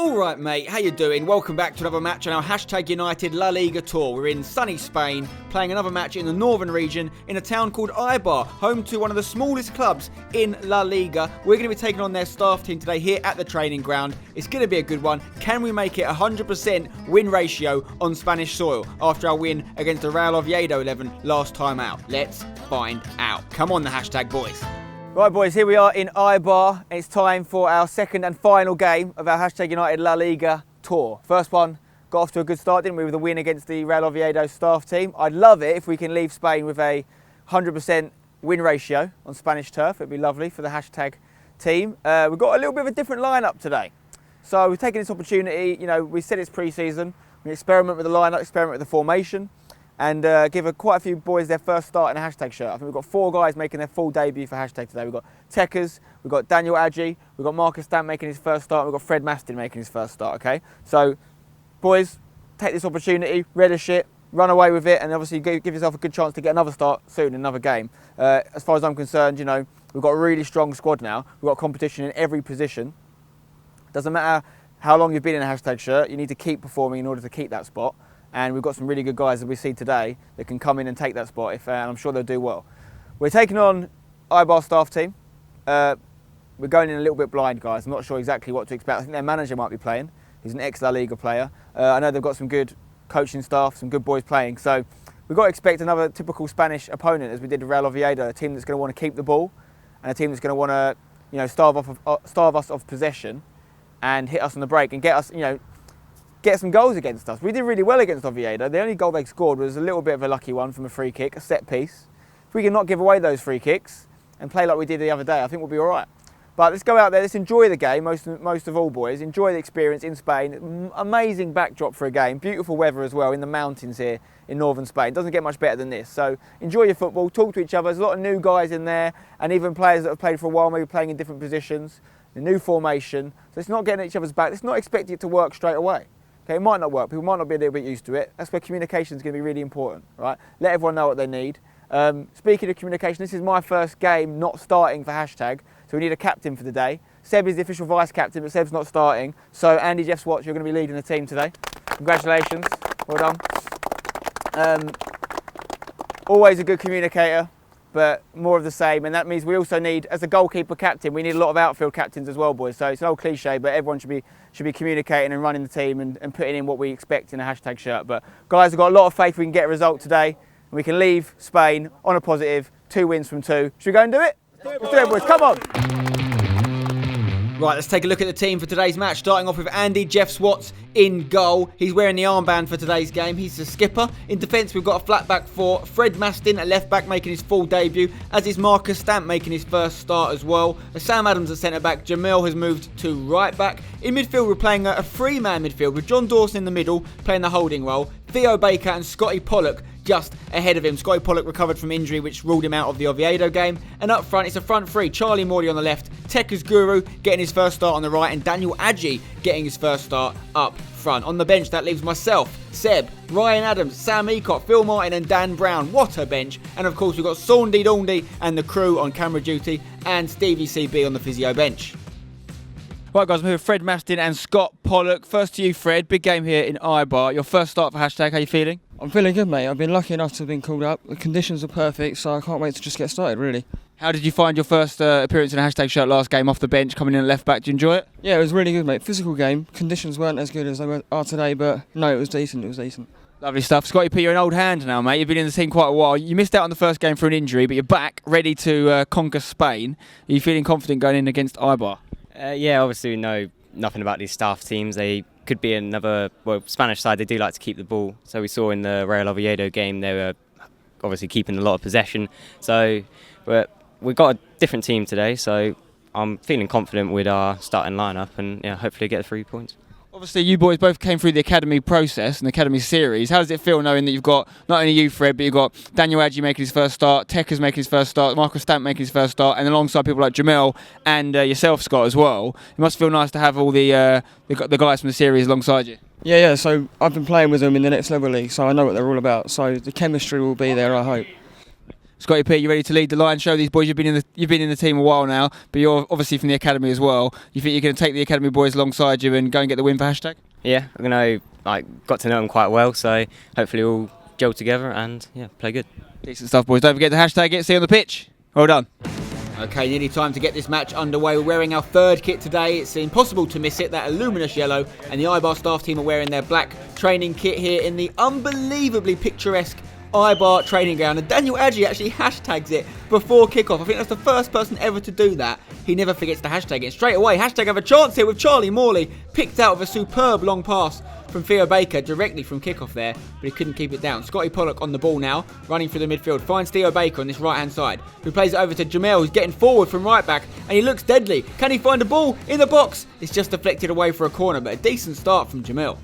Alright mate, how you doing? Welcome back to another match on our Hashtag United La Liga tour. We're in sunny Spain, playing another match in the northern region in a town called Eibar, home to one of the smallest clubs in La Liga. We're going to be taking on their staff team today here at the training ground. It's going to be a good one. Can we make it 100% win ratio on Spanish soil after our win against the Real Oviedo 11 last time out? Let's find out. Come on the hashtag boys. Right boys, here we are in Eibar. It's time for our second and final game of our Hashtag United La Liga tour. First one got off to a good start, didn't we, with a win against the Real Oviedo staff team. I'd love it if we can leave Spain with a 100% win ratio on Spanish turf. It'd be lovely for the hashtag team. We've got a little bit of a different lineup today. So we've taken this opportunity, we said it's pre-season. We experiment with the lineup, experiment with the formation, and give quite a few boys their first start in a hashtag shirt. I think we've got 4 guys making their full debut for hashtag today. We've got Tekers, we've got Daniel Adji, we've got Marcus Stamp making his first start, and we've got Fred Mastin making his first start, okay? So, boys, take this opportunity, relish it, run away with it, and obviously give yourself a good chance to get another start soon in another game. As far as I'm concerned, we've got a really strong squad now. We've got competition in every position. Doesn't matter how long you've been in a hashtag shirt, you need to keep performing in order to keep that spot. And we've got some really good guys that we see today that can come in and take that spot, and I'm sure they'll do well. We're taking on Eibar staff team. We're going in a little bit blind, guys. I'm not sure exactly what to expect. I think their manager might be playing. He's an ex-La Liga player. I know they've got some good coaching staff, some good boys playing. So we've got to expect another typical Spanish opponent, as we did with Real Oviedo, a team that's going to want to keep the ball and a team that's going to want to, starve us of possession and hit us on the break and get us, get some goals against us. We did really well against Oviedo. The only goal they scored was a little bit of a lucky one from a free kick, a set piece. If we can not give away those free kicks and play like we did the other day, I think we'll be all right. But let's go out there, let's enjoy the game, most of all, boys. Enjoy the experience in Spain. Amazing backdrop for a game. Beautiful weather as well in the mountains here in northern Spain. Doesn't get much better than this. So enjoy your football, talk to each other. There's a lot of new guys in there, and even players that have played for a while, maybe playing in different positions. The new formation. So let's not get at each other's back. Let's not expect it to work straight away. Okay, it might not work. People might not be a little bit used to it. That's where communication is going to be really important, right? Let everyone know what they need. Speaking of communication, this is my first game not starting for hashtag, so we need a captain for the day. Seb is the official vice captain, but Seb's not starting. So Andy Jeff Swatch, you're going to be leading the team today. Congratulations, well done. Always a good communicator, but more of the same, and that means we also need, as a goalkeeper captain, we need a lot of outfield captains as well, boys. So it's an old cliche, but everyone should be communicating and running the team and putting in what we expect in a hashtag shirt. But guys, I've got a lot of faith we can get a result today, and we can leave Spain on a positive, 2 wins from 2. Should we go and do it? Let's do it, boys, come on! Right, let's take a look at the team for today's match, starting off with Andy Jeff Swatch in goal. He's wearing the armband for today's game. He's the skipper. In defence, we've got a flat back 4. Fred Mastin at left back making his full debut, as is Marcus Stamp making his first start as well. Sam Adams at centre back. Jamil has moved to right back. In midfield, we're playing a 3-man midfield with John Dawson in the middle, playing the holding role. Theo Baker and Scotty Pollock just ahead of him. Scotty Pollock recovered from injury, which ruled him out of the Oviedo game. And up front, it's a front 3. Charlie Morley on the left, Tekers Guru getting his first start on the right, and Daniel Adji getting his first start up front. On the bench, that leaves myself, Seb, Ryan Adams, Sam Eacott, Phil Martin and Dan Brown. What a bench. And of course, we've got Saundy Daundy and the crew on camera duty, and Stevie CB on the physio bench. Right guys, I'm here with Fred Mastin and Scott Pollock. First to you, Fred. Big game here in Eibar. Your first start for hashtag. How you feeling? I'm feeling good, mate. I've been lucky enough to have been called up. The conditions are perfect, so I can't wait to just get started, really. How did you find your first appearance in a hashtag shirt last game off the bench, coming in at left back? Did you enjoy it? Yeah, it was really good, mate. Physical game. Conditions weren't as good as they are today, but no, it was decent. It was decent. Lovely stuff. Scotty P, you're an old hand now, mate. You've been in the team quite a while. You missed out on the first game for an injury, but you're back, ready to conquer Spain. Are you feeling confident going in against Eibar? Yeah, obviously we know nothing about these staff teams. They could be another, Spanish side, they do like to keep the ball. So we saw in the Real Oviedo game, they were obviously keeping a lot of possession. So we've got a different team today, so I'm feeling confident with our starting lineup and hopefully get the 3 points. Obviously, you boys both came through the academy process and the academy series. How does it feel knowing that you've got not only you, Fred, but you've got Daniel Adji making his first start, Tekers making his first start, Marcus Stamp making his first start, and alongside people like Jamil and yourself, Scott, as well. It must feel nice to have all the guys from the series alongside you. Yeah. So I've been playing with them in the next level league, so I know what they're all about. So the chemistry will be there, I hope. Scotty P, you ready to lead the line? Show these boys you've been in the team a while now, but you're obviously from the academy as well. You think you're going to take the academy boys alongside you and go and get the win for hashtag? Yeah, got to know them quite well, so hopefully we'll gel together and play good. Decent stuff, boys. Don't forget to hashtag it. See you on the pitch. Well done. Okay, nearly time to get this match underway. We're wearing our third kit today. It's impossible to miss it, that luminous yellow. And the Eibar staff team are wearing their black training kit here in the unbelievably picturesque Eibar training ground. And Daniel Adji actually hashtags it before kickoff. I think that's the first person ever to do that. He never forgets to hashtag it. Straight away, hashtag have a chance here with Charlie Morley. Picked out with a superb long pass from Theo Baker directly from kickoff there, but he couldn't keep it down. Scotty Pollock on the ball now, running through the midfield, finds Theo Baker on this right-hand side, who plays it over to Jamel, who's getting forward from right back, and he looks deadly. Can he find a ball in the box? It's just deflected away for a corner, but a decent start from Jamel.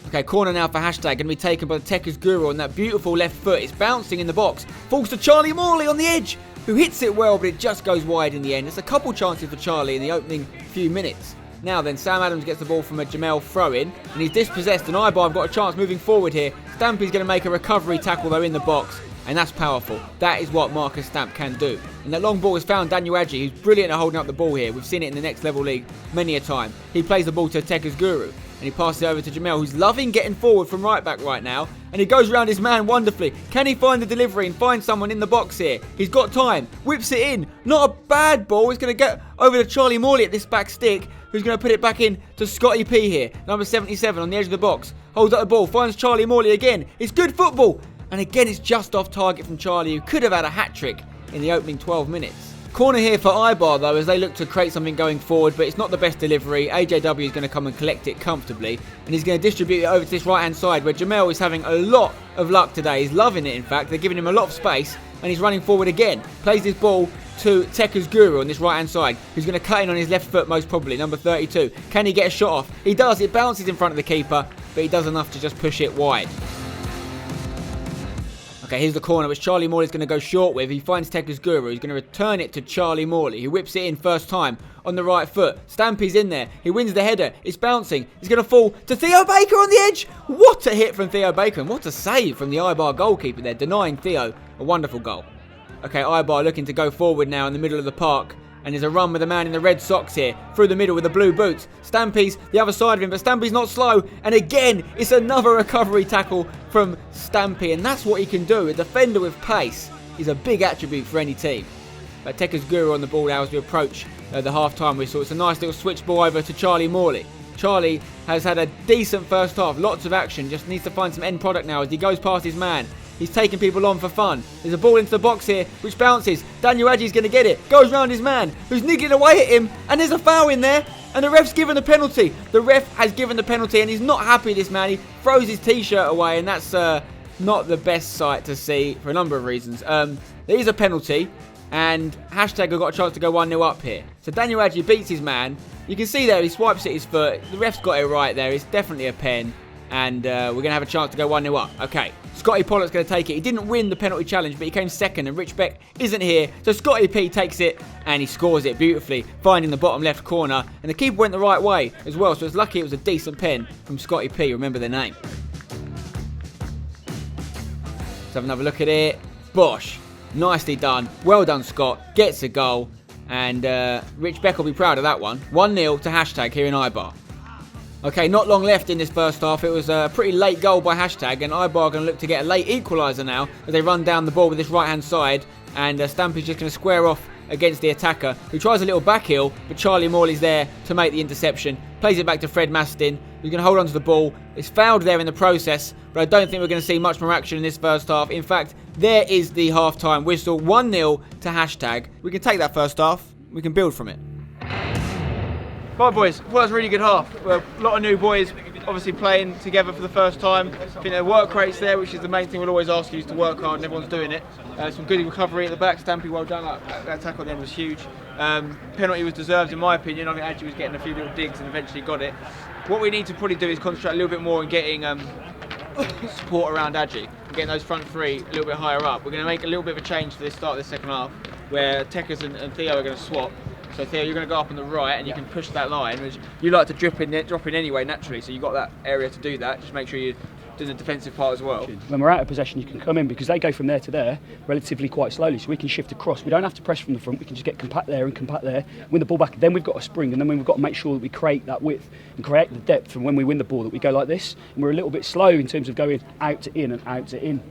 Okay, corner now for hashtag, going to be taken by the Tekka's Guru on that beautiful left foot. It's bouncing in the box, falls to Charlie Morley on the edge, who hits it well, but it just goes wide in the end. There's a couple chances for Charlie in the opening few minutes. Now then, Sam Adams gets the ball from a Jamel throw-in, and he's dispossessed, and Eibar have got a chance moving forward here. Stampy's going to make a recovery tackle, though, in the box, and that's powerful. That is what Marcus Stamp can do. And that long ball has found Daniel Adji, who's brilliant at holding up the ball here. We've seen it in the next level league many a time. He plays the ball to Tekka's Guru, and he passes it over to Jamel, who's loving getting forward from right back right now, and he goes around his man wonderfully. Can he find the delivery and find someone in the box here? He's got time, whips it in. Not a bad ball. He's going to get over to Charlie Morley at this back stick, who's going to put it back in to Scotty P here, number 77 on the edge of the box. Holds up the ball, finds Charlie Morley again. It's good football, and again it's just off target from Charlie, who could have had a hat-trick in the opening 12 minutes. Corner here for Eibar, though, as they look to create something going forward, but it's not the best delivery. AJW is going to come and collect it comfortably, and he's going to distribute it over to this right-hand side, where Jamel is having a lot of luck today. He's loving it, in fact. They're giving him a lot of space, and he's running forward again. Plays his ball to Tekka's Guru on this right-hand side, who's going to cut in on his left foot, most probably, number 32. Can he get a shot off? He does. It bounces in front of the keeper, but he does enough to just push it wide. Okay, here's the corner, which Charlie Morley's going to go short with. He finds Tekka's Guru. He's going to return it to Charlie Morley, who whips it in first time on the right foot. Stampy's in there. He wins the header. It's bouncing. He's going to fall to Theo Baker on the edge. What a hit from Theo Baker, and what a save from the Eibar goalkeeper there, denying Theo a wonderful goal. Okay, Eibar looking to go forward now in the middle of the park. And there's a run with the man in the red socks here, through the middle with the blue boots. Stampy's the other side of him, but Stampy's not slow. And again, it's another recovery tackle from Stampy, and that's what he can do. A defender with pace is a big attribute for any team. But Tekka's Guru on the ball now as we approach the half-time whistle. It's a nice little switch ball over to Charlie Morley. Charlie has had a decent first half, lots of action, just needs to find some end product now as he goes past his man. He's taking people on for fun. There's a ball into the box here, which bounces. Daniel Adji's going to get it. Goes round his man, who's niggling away at him. And there's a foul in there. And the ref's given the penalty. The ref has given the penalty, and he's not happy, this man. He throws his T-shirt away, and that's not the best sight to see for a number of reasons. There is a penalty, and hashtag have got a chance to go 1-0 up here. So Daniel Adji beats his man. You can see there, he swipes at his foot. The ref's got it right there. It's definitely a pen. And we're going to have a chance to go 1-0 up. Okay, Scotty Pollock's going to take it. He didn't win the penalty challenge, but he came second, and Rich Beck isn't here. So Scotty P takes it, and he scores it beautifully, finding the bottom left corner. And the keeper went the right way as well, so it's lucky it was a decent pen from Scotty P. Remember their name. Let's have another look at it. Bosh. Nicely done. Well done, Scott. Gets a goal. And Rich Beck will be proud of that one. 1-0 to hashtag here in Eibar. Okay, not long left in this first half. It was a pretty late goal by hashtag, and Eibar are going to look to get a late equaliser now as they run down the ball with this right-hand side, and Stampy's just going to square off against the attacker, who tries a little back heel, but Charlie Morley's there to make the interception. Plays it back to Fred Mastin, who's going to hold on to the ball. It's fouled there in the process, but I don't think we're going to see much more action in this first half. In fact, there is the half-time whistle. 1-0 to hashtag. We can take that first half. We can build from it. Right, boys, well, that was a really good half. Well, a lot of new boys obviously playing together for the first time. I think their work rate's there, which is the main thing we'll always ask you, is to work hard, and everyone's doing it. Some good recovery at the back. Stampy, well done. That tackle at the end was huge. Penalty was deserved, in my opinion. I think Adji was getting a few little digs and eventually got it. What we need to probably do is concentrate a little bit more on getting support around Adji, getting those front three a little bit higher up. We're going to make a little bit of a change for this start of the second half, where Tekka's and Theo are going to swap. So Theo, you're going to go up on the right, and you can push that line, which you like to drop in anyway naturally. So you've got that area to do that. Just make sure you doing the defensive part as well. When we're out of possession, you can come in because they go from there to there relatively quite slowly, so we can shift across. We don't have to press from the front, we can just get compact there and compact there, win the ball back, then we've got a spring, and then we've got to make sure that we create that width and create the depth from when we win the ball, that we go like this, and we're a little bit slow in terms of going out to in and out to in.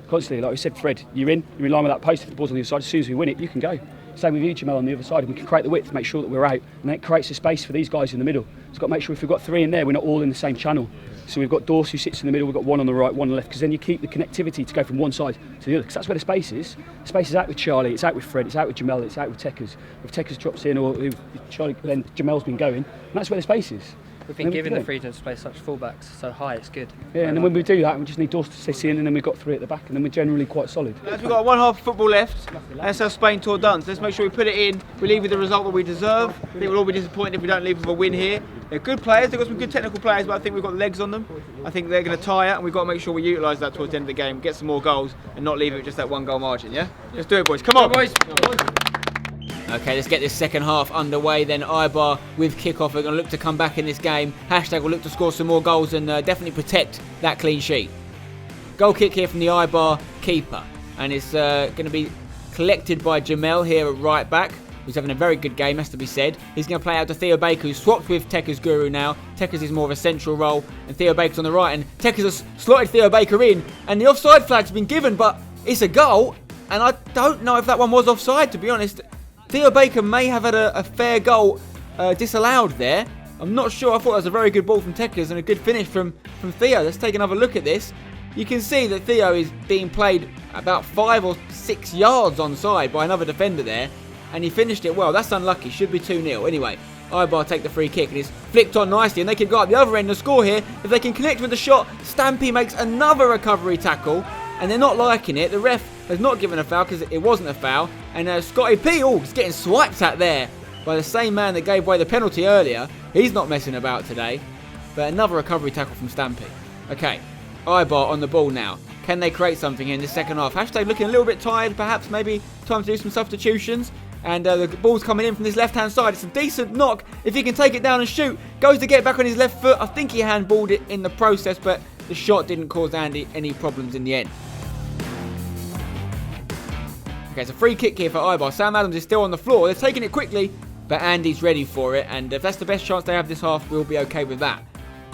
Constantly, like we said, Fred, you're in line with that post, if the ball's on the other side, as soon as we win it, you can go. Same with you, Jamel, on the other side, and we can create the width, make sure that we're out, and then it creates a space for these guys in the middle. So we've got to make sure if we've got three in there, we're not all in the same channel. So we've got Dorse who sits in the middle, we've got one on the right, one on the left, because then you keep the connectivity to go from one side to the other, because that's where the space is. The space is out with Charlie, it's out with Fred, it's out with Jamel, it's out with Tekkers. If Tekkers drops in, or if Charlie, then Jamel's been going, and that's where the space is. We've been given the freedom to play such fullbacks so high, it's good. Yeah, and then when we do that, we just need Dorse to sit in, and then we've got three at the back, and then we're generally quite solid. As we've got one half of football left, that's our Spain tour done. So let's make sure we put it in, we leave with the result that we deserve. I think we'll all be disappointed if we don't leave with a win here. They're good players, they've got some good technical players, but I think we've got legs on them. I think they're going to tire, and we've got to make sure we utilise that towards the end of the game, get some more goals, and not leave it with just that one goal margin, yeah? Let's do it, boys. Come on, boys. Okay, let's get this second half underway then. Eibar with Kickoff are going to look to come back in this game. Hashtag will look to score some more goals and definitely protect that clean sheet. Goal kick here from the Eibar keeper. And it's going to be collected by Jamel here at right back, who's having a very good game, has to be said. He's going to play out to Theo Baker, who's swapped with Tekkers Guru now. Tekkers is more of a central role, and Theo Baker's on the right. And Tekkers has slotted Theo Baker in, and the offside flag's been given, but it's a goal. And I don't know if that one was offside, to be honest. Theo Baker may have had a fair goal disallowed there. I'm not sure. I thought that was a very good ball from Tekkers and a good finish from Theo. Let's take another look at this. You can see that Theo is being played about 5 or 6 yards onside by another defender there, and he finished it well. That's unlucky. Should be 2-0. Anyway, Eibar take the free kick, and it's flicked on nicely, and they can go up the other end and score here. If they can connect with the shot, Stampy makes another recovery tackle, and they're not liking it. The ref has not given a foul because it wasn't a foul. And Scotty P, is getting swiped at there by the same man that gave away the penalty earlier. He's not messing about today. But another recovery tackle from Stampy. Okay, Eibar on the ball now. Can they create something in this second half? Hashtag looking a little bit tired, perhaps maybe time to do some substitutions. And the ball's coming in from this left-hand side. It's a decent knock. If he can take it down and shoot, goes to get back on his left foot. I think he handballed it in the process, but the shot didn't cause Andy any problems in the end. Okay, it's a free kick here for Eibar. Sam Adams is still on the floor. They're taking it quickly, but Andy's ready for it. And if that's the best chance they have this half, we'll be okay with that.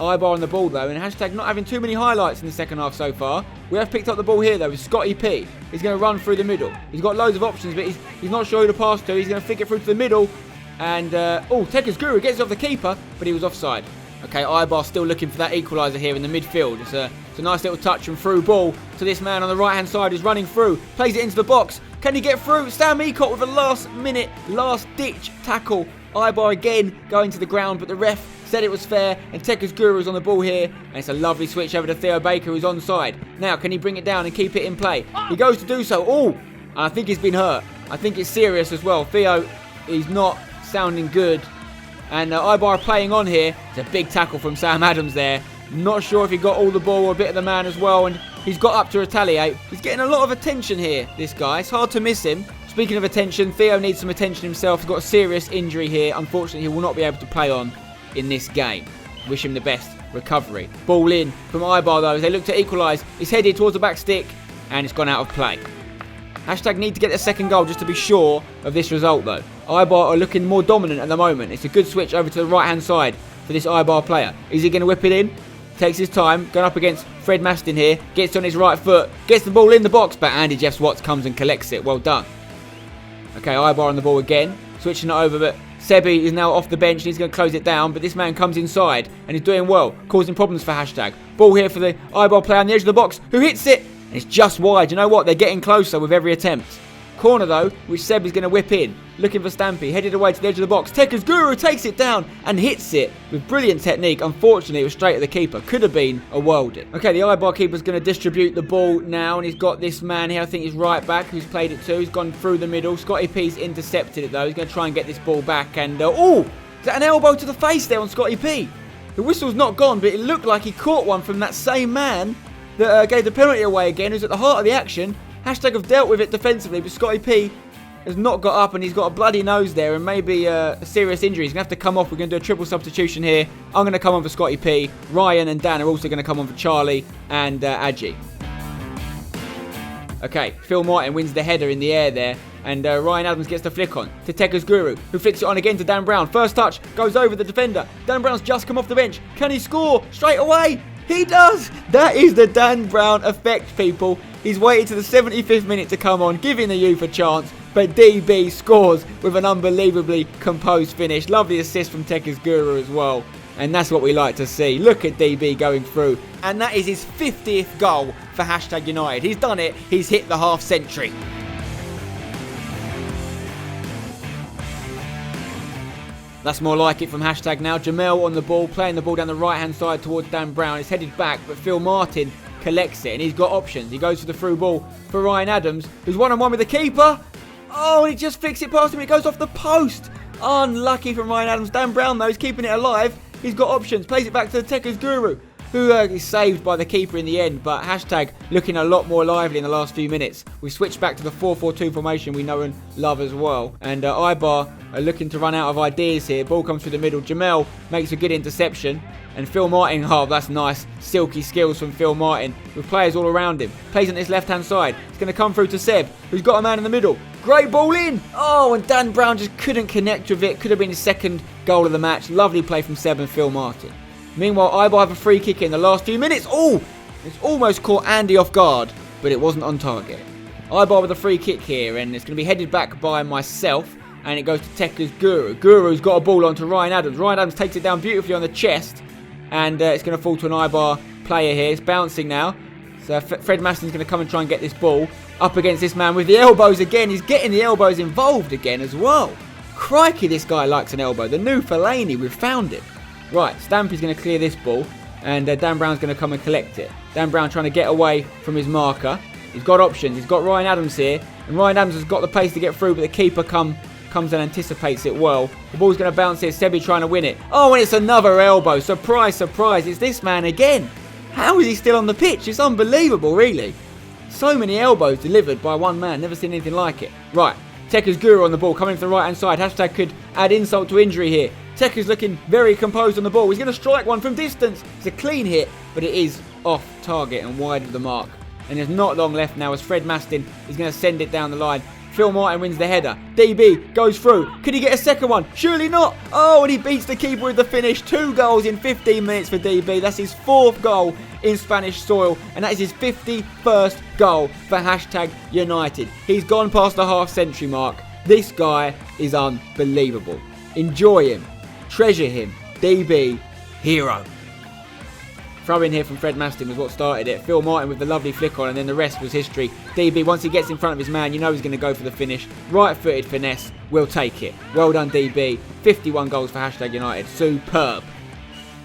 Eibar on the ball, though, and hashtag not having too many highlights in the second half so far. We have picked up the ball here, though, with Scotty P. He's going to run through the middle. He's got loads of options, but he's not sure who to pass to. He's going to flick it through to the middle. And, Tekkers Guru gets off the keeper, but he was offside. Okay, Eibar still looking for that equaliser here in the midfield. It's a nice little touch and through ball to this man on the right-hand side who's running through. Plays it into the box. Can he get through? Stan Meacott with a last-minute, last-ditch tackle. Eibar again going to the ground, but the ref said it was fair, and Tekkers Guru is on the ball here, and it's a lovely switch over to Theo Baker, who's onside. Now, can he bring it down and keep it in play? He goes to do so. I think he's been hurt. I think it's serious as well. Theo is not sounding good, and Eibar are playing on here. It's a big tackle from Sam Adams there. Not sure if he got all the ball or a bit of the man as well, and he's got up to retaliate. He's getting a lot of attention here, this guy. It's hard to miss him. Speaking of attention, Theo needs some attention himself. He's got a serious injury here. Unfortunately, he will not be able to play on in this game. Wish him the best recovery. Ball in from Eibar, though, as they look to equalise. It's headed towards the back stick, and it's gone out of play. Hashtag need to get the second goal just to be sure of this result, though. Eibar are looking more dominant at the moment. It's a good switch over to the right-hand side for this Eibar player. Is he going to whip it in? Takes his time, going up against Fred Mastin here. Gets on his right foot, gets the ball in the box, but Andy Jeff Watts comes and collects it. Well done. Okay, Eibar on the ball again. Switching it over, but Sebi is now off the bench and he's going to close it down, but this man comes inside and he's doing well, causing problems for hashtag. Ball here for the Eibar player on the edge of the box, who hits it, and it's just wide. You know what? They're getting closer with every attempt. Corner, though, which Seb is going to whip in. Looking for Stampy, headed away to the edge of the box. Tekkers Guru takes it down and hits it with brilliant technique. Unfortunately, it was straight at the keeper. Could have been a worldie. Okay, the Eibar keeper's going to distribute the ball now, and he's got this man here, I think he's right back, who's played it too. He's gone through the middle. Scotty P's intercepted it, though. He's going to try and get this ball back, and is that an elbow to the face there on Scotty P? The whistle's not gone, but it looked like he caught one from that same man that gave the penalty away again, who's at the heart of the action. Hashtag have dealt with it defensively, but Scotty P has not got up and he's got a bloody nose there and maybe a serious injury. He's going to have to come off. We're going to do a triple substitution here. I'm going to come on for Scotty P. Ryan and Dan are also going to come on for Charlie and Adji. Okay, Phil Martin wins the header in the air there. And Ryan Adams gets the flick on to Tekka's Guru, who flicks it on again to Dan Brown. First touch, goes over the defender. Dan Brown's just come off the bench. Can he score straight away? He does! That is the Dan Brown effect, people. He's waited to the 75th minute to come on, giving the youth a chance. But DB scores with an unbelievably composed finish. Lovely assist from Tekka's Guru as well. And that's what we like to see. Look at DB going through. And that is his 50th goal for #United. He's done it. He's hit the half century. That's more like it from # now. Jamel on the ball, playing the ball down the right-hand side towards Dan Brown. It's headed back, but Phil Martin collects it, and he's got options. He goes for the through ball for Ryan Adams, who's one-on-one with the keeper. Oh, and he just flicks it past him. It goes off the post. Unlucky from Ryan Adams. Dan Brown, though, is keeping it alive. He's got options. Plays it back to the Tekka's Guru, who is saved by the keeper in the end. But # looking a lot more lively in the last few minutes. We switched back to the 4-4-2 formation we know and love as well. And Eibar are looking to run out of ideas here. Ball comes through the middle. Jamel makes a good interception. And Phil Martin, oh, that's nice. Silky skills from Phil Martin with players all around him. Plays on his left-hand side. It's going to come through to Seb, who's got a man in the middle. Great ball in. Oh, and Dan Brown just couldn't connect with it. Could have been his second goal of the match. Lovely play from Seb and Phil Martin. Meanwhile, Eibar have a free kick in the last few minutes. Oh, it's almost caught Andy off guard, but it wasn't on target. Eibar with a free kick here, and it's going to be headed back by myself, and it goes to Tekka's Guru. Guru's got a ball onto Ryan Adams. Ryan Adams takes it down beautifully on the chest, and it's going to fall to an Eibar player here. It's bouncing now. So Fred Maston's going to come and try and get this ball up against this man with the elbows again. He's getting the elbows involved again as well. Crikey, this guy likes an elbow. The new Fellaini, we've found him. Right, Stampy's going to clear this ball, and Dan Brown's going to come and collect it. Dan Brown trying to get away from his marker. He's got options. He's got Ryan Adams here, and Ryan Adams has got the pace to get through, but the keeper comes and anticipates it well. The ball's going to bounce here. Sebi trying to win it. Oh, and it's another elbow. Surprise, surprise. It's this man again. How is he still on the pitch? It's unbelievable, really. So many elbows delivered by one man. Never seen anything like it. Right, Tekka's Guru on the ball, coming from the right-hand side. # could add insult to injury here. Tekka's looking very composed on the ball. He's going to strike one from distance. It's a clean hit, but it is off target and wide of the mark. And there's not long left now as Fred Maston is going to send it down the line. Phil Martin wins the header. DB goes through. Could he get a second one? Surely not. Oh, and he beats the keeper with the finish. 2 goals in 15 minutes for DB. That's his 4th goal in Spanish soil. And that is his 51st goal for #United. He's gone past the half-century mark. This guy is unbelievable. Enjoy him. Treasure him. DB, hero. Throw in here from Fred Maston was what started it. Phil Martin with the lovely flick on, and then the rest was history. DB, once he gets in front of his man, you know he's going to go for the finish. Right-footed finesse. We'll take it. Well done, DB. 51 goals for #United. Superb.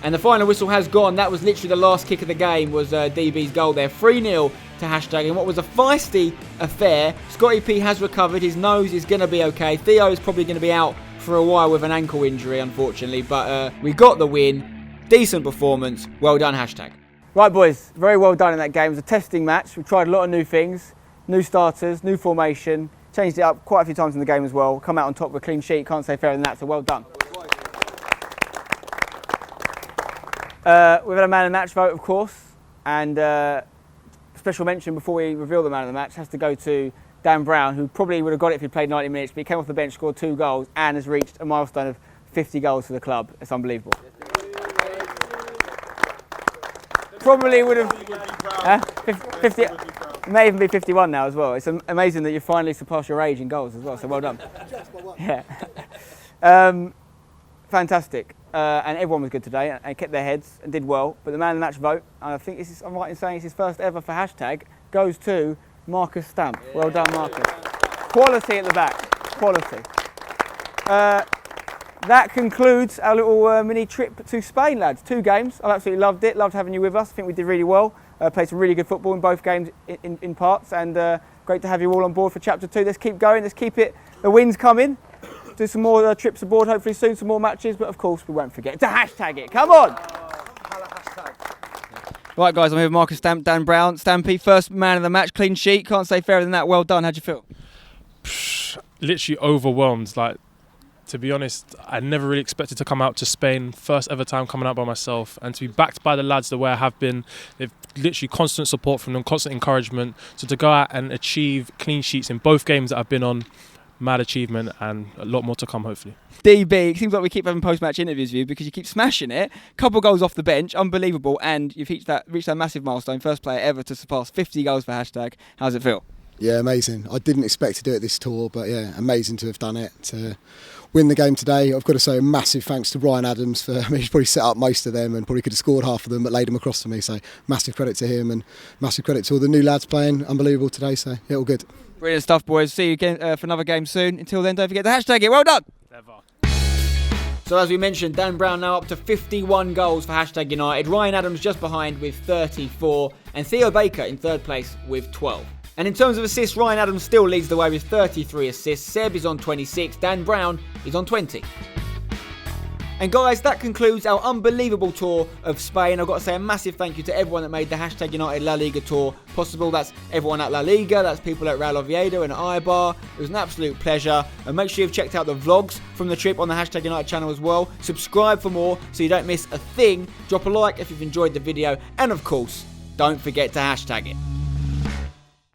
And the final whistle has gone. That was literally the last kick of the game, was DB's goal there. 3-0 to #. And what was a feisty affair. Scotty P has recovered. His nose is going to be okay. Theo is probably going to be out for a while with an ankle injury, unfortunately. But we got the win. Decent performance. Well done, #. Right, boys. Very well done in that game. It was a testing match. We tried a lot of new things. New starters, new formation. Changed it up quite a few times in the game as well. Come out on top with a clean sheet. Can't say fairer than that, so well done. We've had a man of the match vote, of course. And special mention before we reveal the man of the match has to go to Dan Brown, who probably would have got it if he played 90 minutes, but he came off the bench, scored 2 goals, and has reached a milestone of 50 goals for the club. It's unbelievable. Probably would have 50, may even be 51 now as well. It's amazing that you finally surpassed your age in goals as well, so well done. Yeah. Fantastic. And everyone was good today and kept their heads and did well. But the man of the match vote, and I think I'm right in saying it's his first ever for #, goes to Marcus Stamp. Well done, Marcus. Quality at the back. Quality. That concludes our little mini trip to Spain, lads. 2 games. I absolutely loved it. Loved having you with us. I think we did really well. Played some really good football in both games in parts. And great to have you all on board for Chapter 2. Let's keep going. Let's keep it. The wins coming. Do some more trips aboard, hopefully soon. Some more matches. But, of course, we won't forget to # it. Come on. Right, guys. I'm here with Marcus Stamp, Dan Brown. Stampy, first man of the match. Clean sheet. Can't say fairer than that. Well done. How'd you feel? literally overwhelmed. Like, to be honest, I never really expected to come out to Spain. First ever time coming out by myself, and to be backed by the lads the way I have been. They've literally constant support from them, constant encouragement. So to go out and achieve clean sheets in both games that I've been on, mad achievement, and a lot more to come hopefully. DB, it seems like we keep having post-match interviews with you because you keep smashing it. Couple goals off the bench, unbelievable, and you've reached that massive milestone. First player ever to surpass 50 goals for hashtag. How's it feel? Yeah, amazing. I didn't expect to do it this tour, but yeah, amazing to have done it. To win the game today, I've got to say a massive thanks to Ryan Adams for, he's probably set up most of them and probably could have scored half of them, but laid them across to me. So massive credit to him and massive credit to all the new lads playing. Unbelievable today, so yeah, all good. Brilliant stuff, boys. See you again for another game soon. Until then, don't forget to hashtag it. Well done. Never. So as we mentioned, Dan Brown now up to 51 goals for hashtag United. Ryan Adams just behind with 34, and Theo Baker in third place with 12. And in terms of assists, Ryan Adams still leads the way with 33 assists. Seb is on 26. Dan Brown is on 20. And guys, that concludes our unbelievable tour of Spain. I've got to say a massive thank you to everyone that made the hashtag United La Liga tour possible. That's everyone at La Liga, that's people at Real Oviedo and at Eibar. It was an absolute pleasure. And make sure you've checked out the vlogs from the trip on the hashtag United channel as well. Subscribe for more so you don't miss a thing. Drop a like if you've enjoyed the video. And of course, don't forget to hashtag it.